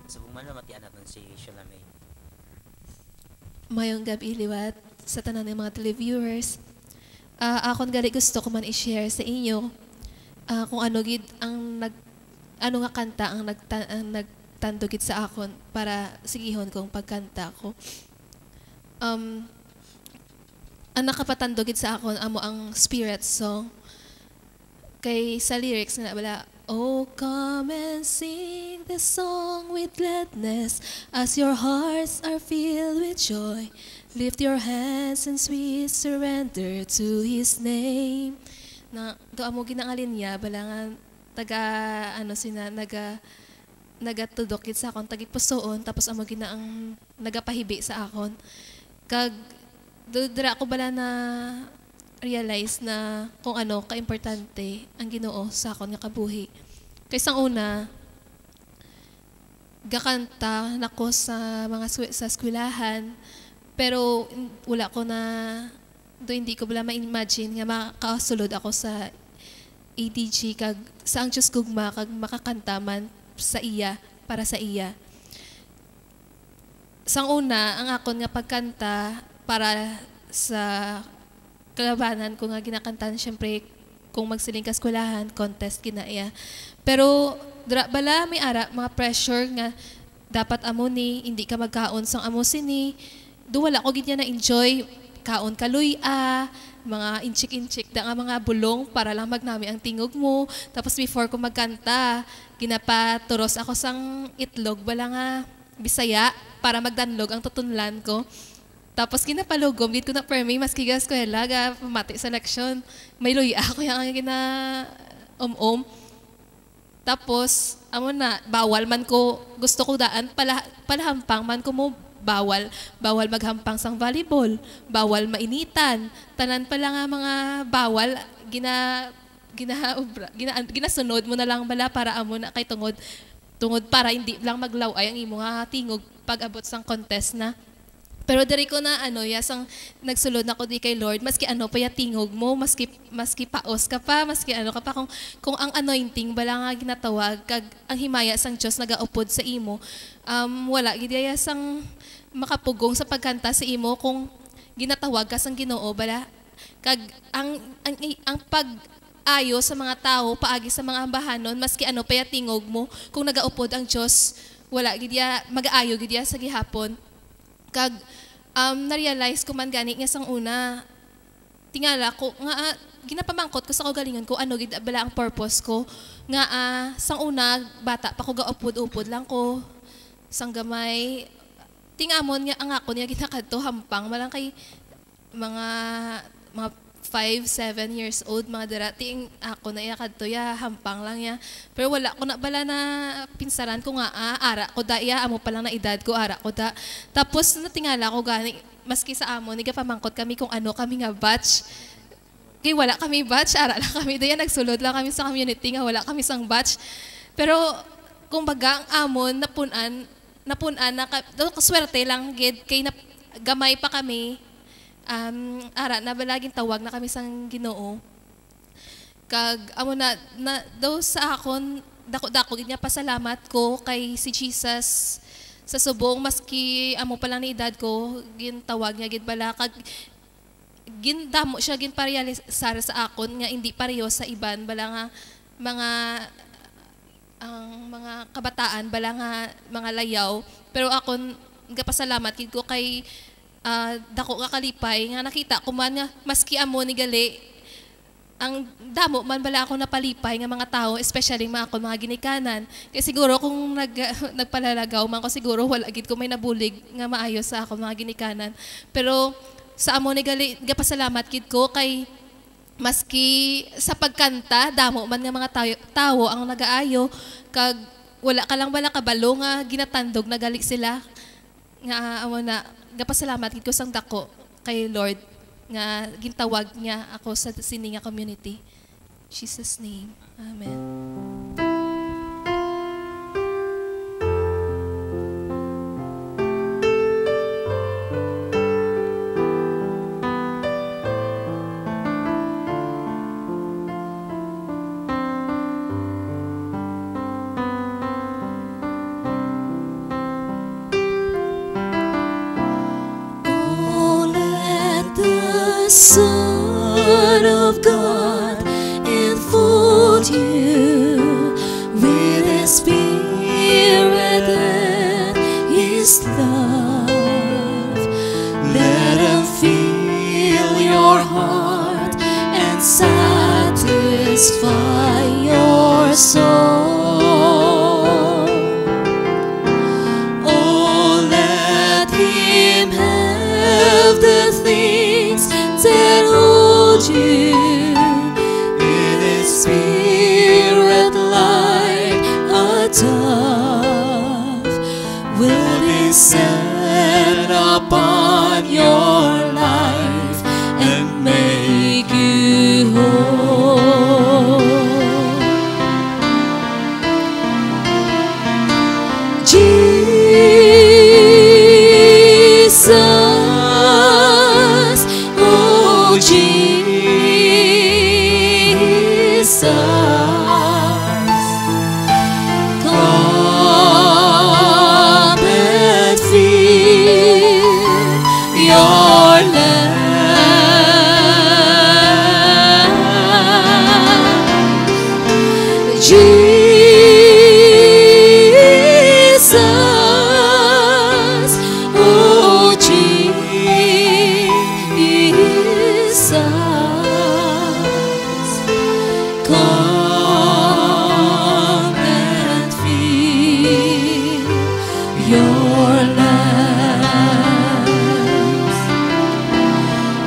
Subong man matian natin si Charlamagne. Mayong gabi liwat sa tanan ng mga televiewers. Akon gali gusto ko man i-share sa inyo kung ano gid ang ano nga kanta ang nagtandugid sa akon para sigihon kong pagkanta ko. Ang nakapatandugid sa akon amo ang spirit song. Kay sa lyrics nga wala, oh, come and sing the song with gladness as your hearts are filled with joy. Lift your hands in sweet surrender to His name. Na do amo ginangalin niya balangan taga ano sina nagatudokit sa akon tagipusoon tapos amo ginaang nagapahibi sa akon. Kag dira ko bala na realize na kung ano kaimportante ang Ginoo sa akon nga kabuhi. Kaysa una, gakanta nako sa mga sa eskwelahan, pero wala ko na, hindi ko bala ma-imagine nga makasulod ako sa ATG kag sa ang Diyos gugma kag makakanta man sa iya, para sa iya. Sang una, ang akon nga pagkanta para sa kalabanan ko nga ginakantan, syempre kung magsiling ka eskwelahan, contest kinaya. Pero bala may ara mga pressure nga dapat amo ni hindi ka magkaon sang amo sini. Wala ko gid na enjoy kaon kaluy mga inchik-inchik da nga mga bulong para lang magnami ang tingog mo. Tapos before ko magkanta, ginapaturos ako sang itlog bala nga Bisaya para magdanlog ang tutunlan ko. Tapos ginapalugom, gid ko na permi, maski gas ko helaga, pamati sa leksyon. May luya ako yung gina Tapos, amo na, bawal man ko, gusto ko daan, palahampang man ko mo, bawal maghampang sang volleyball, bawal mainitan, tanan pala nga mga bawal, ginasunod mo na lang bala para amo na kay tungod para hindi lang maglaw ay ang imo nga tingog pag abot sang contest na. Pero diri ko na yasang nagsulod na ko di kay Lord, maski pa ya tingog mo, maski paos ka pa, maski ka pa kung ang anointing bala nga ginatawag kag ang himaya sang Dios nagaupod sa imo, wala gid sang makapugong sa pagkanta sa imo kung ginatawag ka sang Ginoo bala kag ang pag-ayo sa mga tao paagi sa mga ambahanon, maski pa ya tingog mo, kung nagaupod ang Dios, wala gid mag-aayo gid sa gihapon. Kag na-realize ko man gani nga sang una, tingala ko nga ginapamangkot ko sa kaugalingon ko ano gid bala ang purpose ko nga sang una bata pa ko gaupod-upod lang ko sang gamay, tingamon nga ang ako niya ginakadto hampang malang kay mga 5-7 years old mga darating ako na kadto ya hampang lang ya, pero wala ko na bala na pinsaran ko nga ara ko da ya amo pa lang na edad ko ara ko da. Tapos natingala ko gani maski sa amo niga pamangkot kami kung ano kami nga batch, kay wala kami batch, ara lang kami da ya, nagsulod lang kami sa community nga wala kami sang batch. Pero kumbaga ang amon napunan na kaswerte lang gid kay gamay pa kami. Ara na balaging tawag na kami sang Ginoo. Kag amo na daw sa akon dako gid niya pasalamat ko kay si Jesus sa subong, maski amo pa lang ni edad ko gintawag niya gid bala kag gindamo siya gin parealisar sa akon nga hindi pareho sa iban bala nga mga kabataan bala nga mga layaw. Pero akon gapasalamat gid ko kay dako nga kalipay nga nakita ko man nga maski amo ni gali ang damo man bala ako napalipay nga mga tao, especially mga ako mga ginikanan. Kaya siguro kung nagpalalagaw man ko, siguro wala gid ko may nabulig nga maayos sa ako mga ginikanan. Pero sa amo ni gali gapasalamat gid ko kay maski sa pagkanta damo man nga mga tao ang nagaayo kag wala ka lang bala kabalo nga ginatandog na gali sila nga amo na gapasalamat gid ko sang dako kay Lord nga gintawag niya ako sa sini nga community. In Jesus name. Amen. Son of God enfold you with His Spirit and His love. Let Him fill your heart and satisfy your soul. Oh, let Him have the things that hold you in His Spirit like a dove will descend upon your life and make you whole. Jesus, oh Jesus, come and fill your land. Jesus, oh Jesus, come and fill your lands.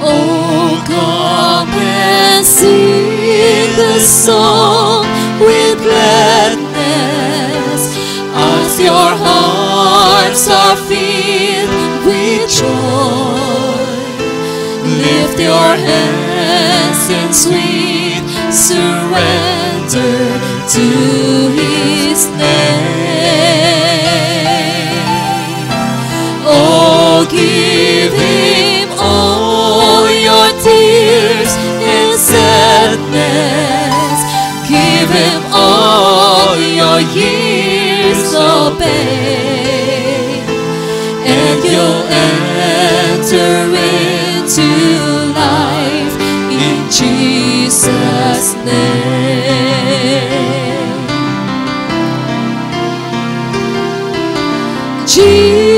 Oh, come and sing the song with gladness as your hearts are filled with joy. Lift your hands in sweet surrender to His name. Oh, give Him all your tears and sadness. Give Him all your years of pain, and you'll enter into life in Jesus' name. Jesus.